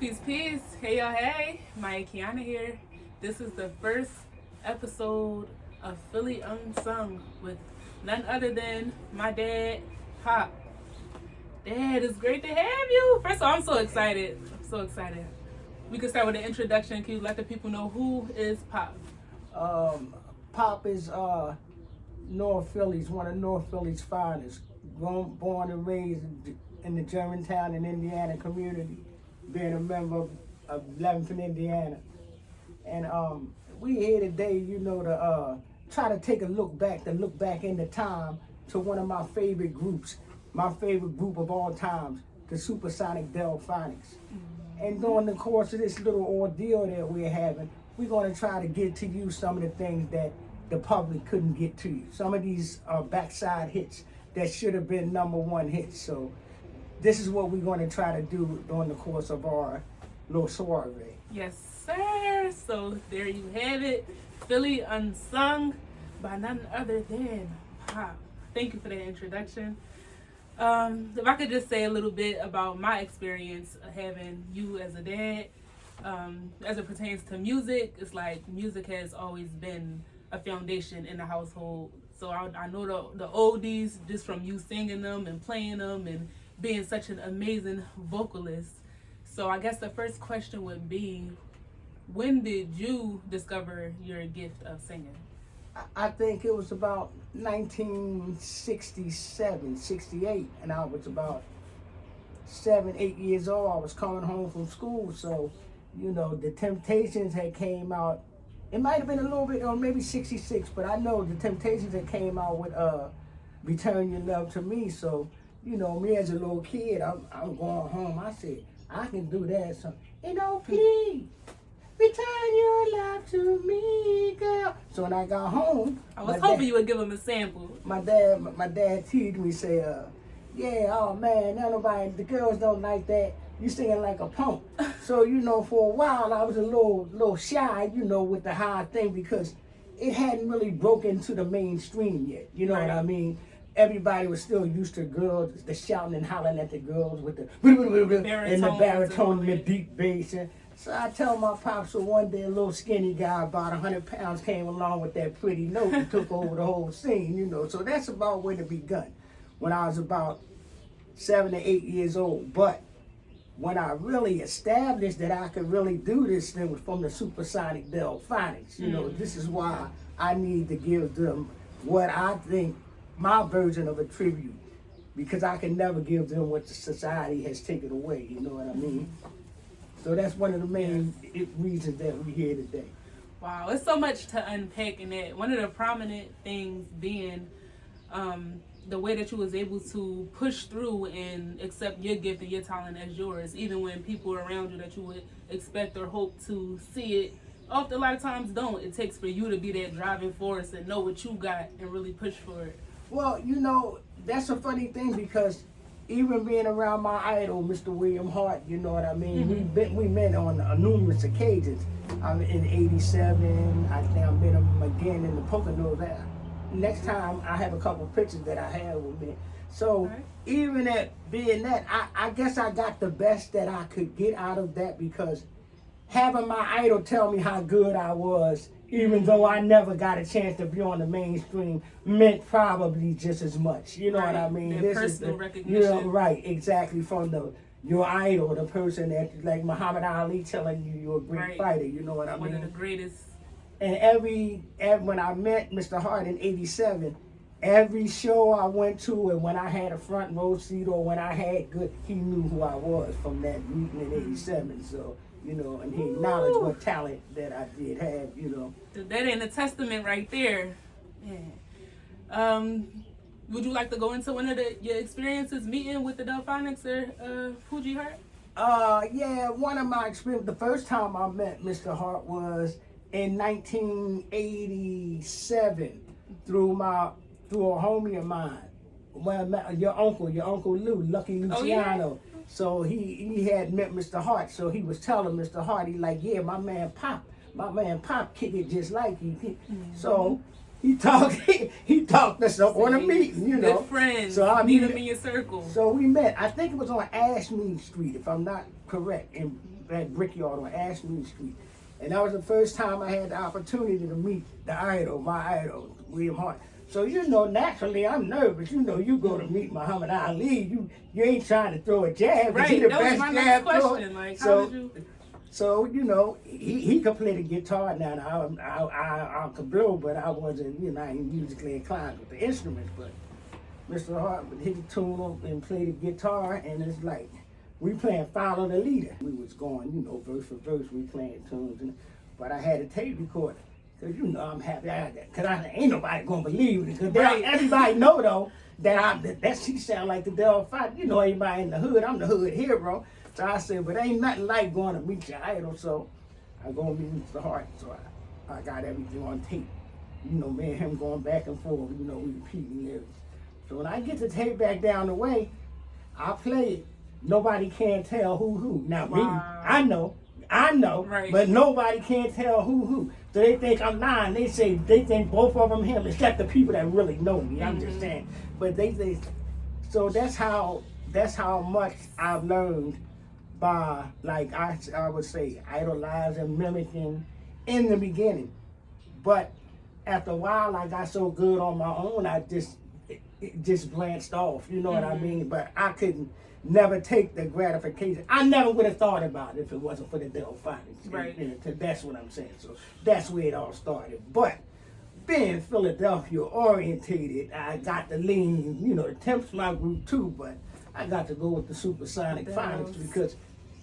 Peace, peace. Hey, y'all, hey. Maya Kiana here. This is the first episode of Philly Unsung with none other than my dad, Pop. Dad, it's great to have you. First of all, I'm so excited. We can start with an introduction. Can you let the people know who is Pop? Pop is North Philly's, one of North Philly's finest. Born and raised in the Germantown and Indiana community, being a member of 11th and Indiana. And we here today, to try to take a look back into time to one of my favorite groups, my favorite group of all times, the Supersonic Delfonics. And during the course of this little ordeal that we're having, we're going to try to get to you some of the things that the public couldn't get to you. Some of these backside hits that should have been #1 hits. So this is what we're going to try to do during the course of our little soiree. Yes, sir. So there you have it. Philly Unsung by none other than Pop. Thank you for that introduction. If I could just say a little bit about my experience of having you as a dad, as it pertains to music, it's like music has always been a foundation in the household. So I know the oldies just from you singing them and playing them and being such an amazing vocalist. So I guess the first question would be, when did you discover your gift of singing? I think it was about 1967, 68, and I was about 7, 8 years old. I was coming home from school, so, the Temptations had came out. It might have been a little bit, or maybe 66, but I know the Temptations had came out with Return Your Love to Me. So, me as a little kid, I'm going home. I said, I can do that. So, please, return your love to me, girl. So when I got home, I was hoping you would give him a sample. My dad teased me, say, yeah, oh man, the girls don't like that. You singing like a punk. So, for a while I was a little shy, with the high thing, because it hadn't really broken to the mainstream yet. You know what I mean? Everybody was still used to girls, the shouting and hollering at the girls with the and the baritone and the deep bass. So I tell my pops, so one day a little skinny guy, about 100 pounds, came along with that pretty note and took over the whole scene, So that's about when it begun, when I was about 7 or 8 years old. But when I really established that I could really do this thing was from the Supersonic Delfonics. This is why I need to give them what I think my version of a tribute, because I can never give them what the society has taken away, you know what I mean? So that's one of the main reasons that we're here today. Wow, it's so much to unpack in that. One of the prominent things being the way that you was able to push through and accept your gift and your talent as yours, even when people around you that you would expect or hope to see it, often a lot of times don't. It takes for you to be that driving force and know what you got and really push for it. Well, that's a funny thing, because even being around my idol, Mr. William Hart, you know what I mean? Mm-hmm. We met on numerous occasions. I'm in '87. I think I met him again in the Poconos. Next time I have a couple pictures that I have with me. So even at being that, I guess I got the best that I could get out of that, because having my idol tell me how good I was, even though I never got a chance to be on the mainstream, meant probably just as much. You know what I mean? This personal recognition. Right, exactly, from your idol, the person that, like Muhammad Ali telling you you're a great fighter. You know what I mean? One of the greatest. And when I met Mr. Hart in '87, every show I went to, and when I had a front row seat or when I had good, he knew who I was from that meeting in '87. So, and he acknowledged what talent that I did have, That ain't a testament right there. Yeah. Would you like to go into one of your experiences meeting with the Delfonics or Poogie Hart? Yeah, one of my experiences, the first time I met Mr. Hart was in 1987 through a homie of mine. Well, your uncle Lou, Lucky Luciano. Oh, yeah? So he had met Mr. Hart. So he was telling Mr. Hart, he like, yeah, my man Pop kick it just like you. Mm-hmm. So he talked us up on a meeting, you know. Good friends. So I meet mean, them in your circle. So we met. I think it was on Ashmead Street, if I'm not correct, in that Brickyard on Ashmead Street. And that was the first time I had the opportunity to meet the idol, my idol, William Hart. So, you know, naturally I'm nervous. You know, you go to meet Muhammad Ali, you ain't trying to throw a jab. Right, He the that was best my jab next question. Like, how did you... So, you know, he could play the guitar now. I could blow, but I wasn't, you know, I ain't musically inclined with the instruments. But Mr. Hart would hit the tune up and play the guitar, and it's like, we playing Follow the Leader. We was going, you know, verse for verse, we playing tunes. But I had a tape recorder. Because, you know, I'm happy. Because ain't nobody going to believe it. Because everybody know, though, that she sound like the Delfonics. You know, everybody in the hood. I'm the hood hero. So I said, but ain't nothing like going to meet your idol. So I go meet Mr. Hart. So I got everything on tape. You know, me and him going back and forth. You know, we repeating lyrics. So when I get the tape back down the way, I play it. Nobody can tell who. Now, me, I know, right. But nobody can tell who. So they think I'm lying. They think both of them him, except the people that really know me. I'm just saying. But they so that's how much I've learned by, like I would say, idolizing, mimicking in the beginning. But after a while, I got so good on my own, it just glanced off. You know what I mean? But I couldn't never take the gratification. I never would have thought about it if it wasn't for the Delfonics. Right. That's what I'm saying. So that's where it all started. But being Philadelphia orientated, I got to lean, you know, the Temps my group too, but I got to go with the Supersonic Phonics because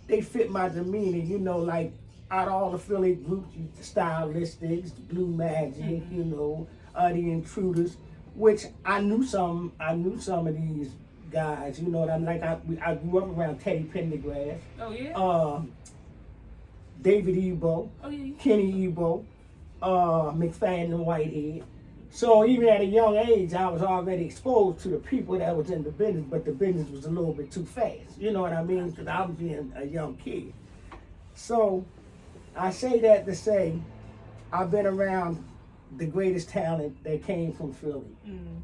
they fit my demeanor, you know, like out of all the Philly groups, the Stylistics, the Blue Magic, you know, the Intruders, which I knew some of these guys, you know what I mean? Like I grew up around Teddy Pendergrass. Oh yeah. David Ebo. Oh yeah. Kenny Ebo. McFadden Whitehead. So even at a young age, I was already exposed to the people that was in the business, but the business was a little bit too fast. You know what I mean? Because I was being a young kid. So I say that to say I've been around the greatest talent that came from Philly.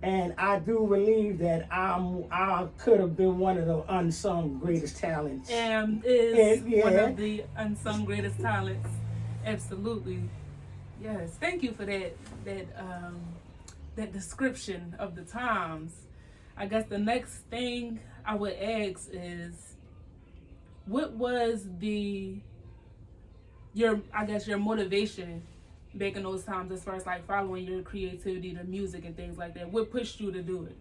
And I do believe that I could have been one of the unsung greatest talents. And is one of the unsung greatest talents. Absolutely. Yes. Thank you for that description of the times. I guess the next thing I would ask is, what was your motivation back in those times as far as like following your creativity, the music and things like that? What pushed you to do it?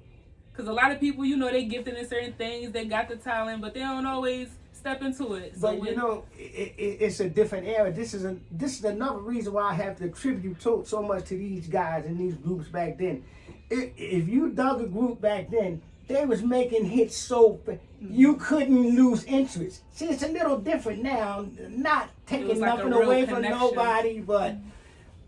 Because a lot of people, you know, they gifted in certain things, they got the talent, but they don't always step into it. So but you know, it's a different era. This is another reason why I have to attribute so much to these guys and these groups back then. If you dug a group back then, they was making hits so you couldn't lose interest. See, it's a little different now. Not taking nothing away from nobody, but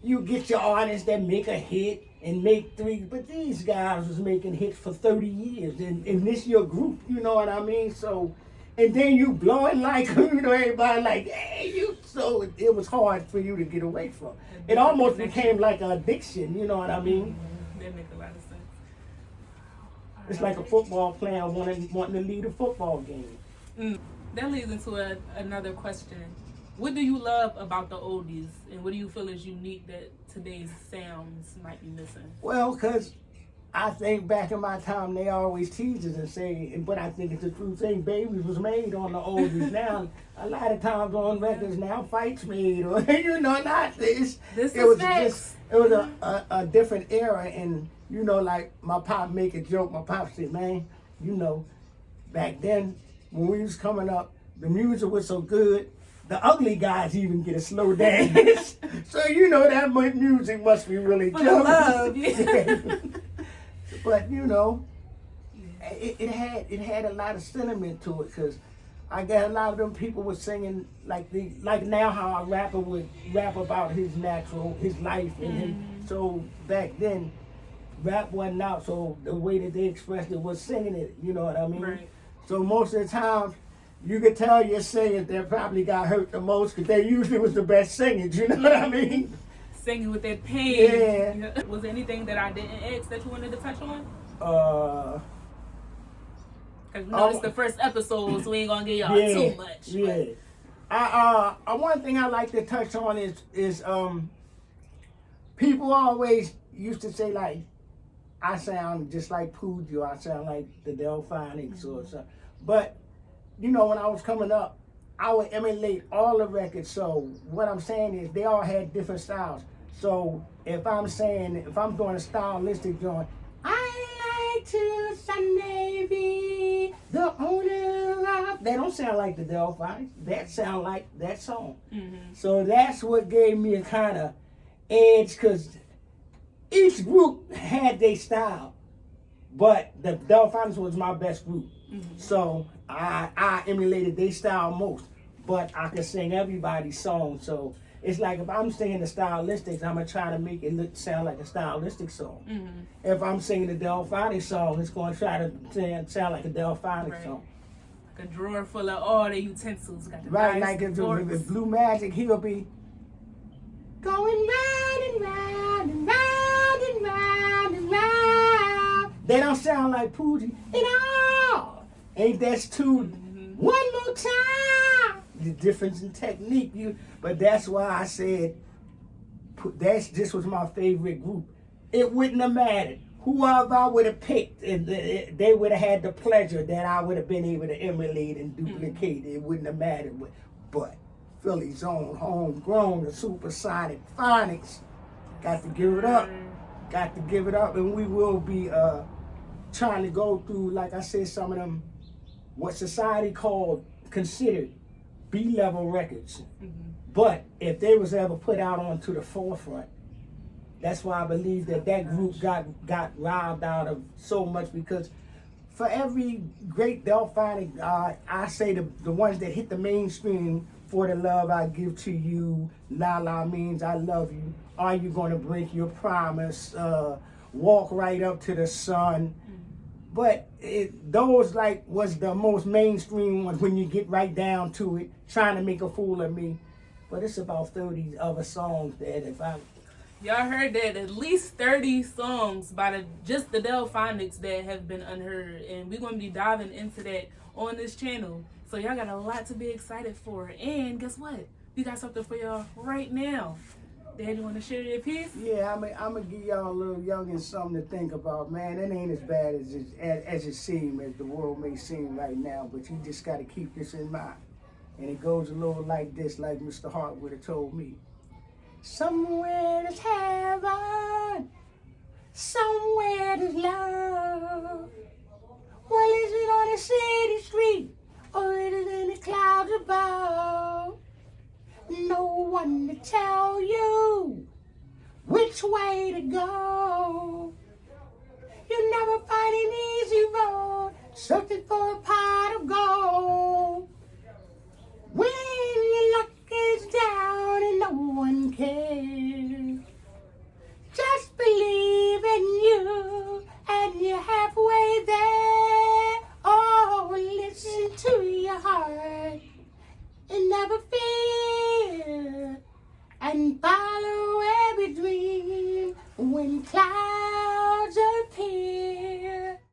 you get your artists that make a hit and make three. But these guys was making hits for 30 years, and this your group. You know what I mean? So. And then you blowing like, you know, everybody like, hey, you. So it was hard for you to get away from. It almost became like an addiction, you know what I mean? That makes a lot of sense. It's like a football player wanting to lead a football game. That leads into another question. What do you love about the oldies, and what do you feel is unique that today's sounds might be missing? Well, because I think back in my time, they always tease us and say, but I think it's a true thing, babies was made on the oldies. Now, a lot of times on records now, fights made, or, you know, not this. It was a different era, and, you know, like my pop make a joke, my pop said, man, you know, back then, when we was coming up, the music was so good, the ugly guys even get a slow dance. So, you know, that much music must be really good. Love, yeah. But you know, it had a lot of sentiment to it, because I guess a lot of them people were singing like now how a rapper would rap about his life and his, so back then rap wasn't out, so the way that they expressed it was singing it, you know what I mean? Right. So most of the time you could tell your singers that probably got hurt the most, because they usually was the best singers, you know what I mean? Singing with that pain. Yeah. Was there anything that I didn't ask that you wanted to touch on? Because we know it's the first episode, so we ain't gonna give y'all too much. Yeah. One thing I like to touch on is people always used to say like I sound just like Poogie, or I sound like the Delfonics or something. But you know, when I was coming up, I would emulate all the records. So what I'm saying is they all had different styles. So if I'm doing a stylistic joint, I like to Sunday be the owner of. They don't sound like the Delfonics. That sound like that song. Mm-hmm. So that's what gave me a kind of edge, because each group had their style, but the Delfonics was my best group. Mm-hmm. So I emulated their style most, but I could sing everybody's song. So it's like if I'm singing the stylistics, I'm gonna try to make it sound like a stylistic song. Mm-hmm. If I'm singing the Delfonics song, it's gonna try to sound like a Delfonics song. Like a drawer full of all the utensils. Got the right, nice like if Blue Magic, he'll be going round and round and round and round and round. They don't sound like Poogie at all. Ain't that's too? Mm-hmm. One more time. The difference in technique, but that's why I said this was my favorite group. It wouldn't have mattered whoever I would have picked, and they would have had the pleasure that I would have been able to emulate and duplicate. Mm-hmm. It wouldn't have mattered, but Philly's own homegrown, the supersonic phonics, got to give it up. Got to give it up, and we will be trying to go through, like I said, some of them, what society considered B-level records. Mm-hmm. But if they was ever put out onto the forefront, that's why I believe that group got robbed out of so much, because for every great Delfonic, I say the ones that hit the mainstream, For the Love I Give to You, La La Means I Love You, Are You Gonna Break Your Promise, Walk Right Up to the Sun. But those was the most mainstream ones when you get right down to it, Trying to Make a Fool of Me. But it's about 30 other songs that Y'all heard that, at least 30 songs by just the Delfonics that have been unheard. And we're going to be diving into that on this channel. So y'all got a lot to be excited for. And guess what? We got something for y'all right now. Dad, you want to share your piece? Yeah, I'm going to give y'all a little youngin' something to think about, man. It ain't as bad as it seems, as the world may seem right now, but you just got to keep this in mind. And it goes a little like this, like Mr. Hart would have told me. Somewhere there's heaven, somewhere there's love. Well, is it on a city street, or is it in the clouds above? No one to tell you which way to go. You'll never find an easy road, searching for a pot of gold. When your luck is down and no one cares, just believe in you and you're halfway there. Oh, listen to your heart and never fear, and follow every dream when clouds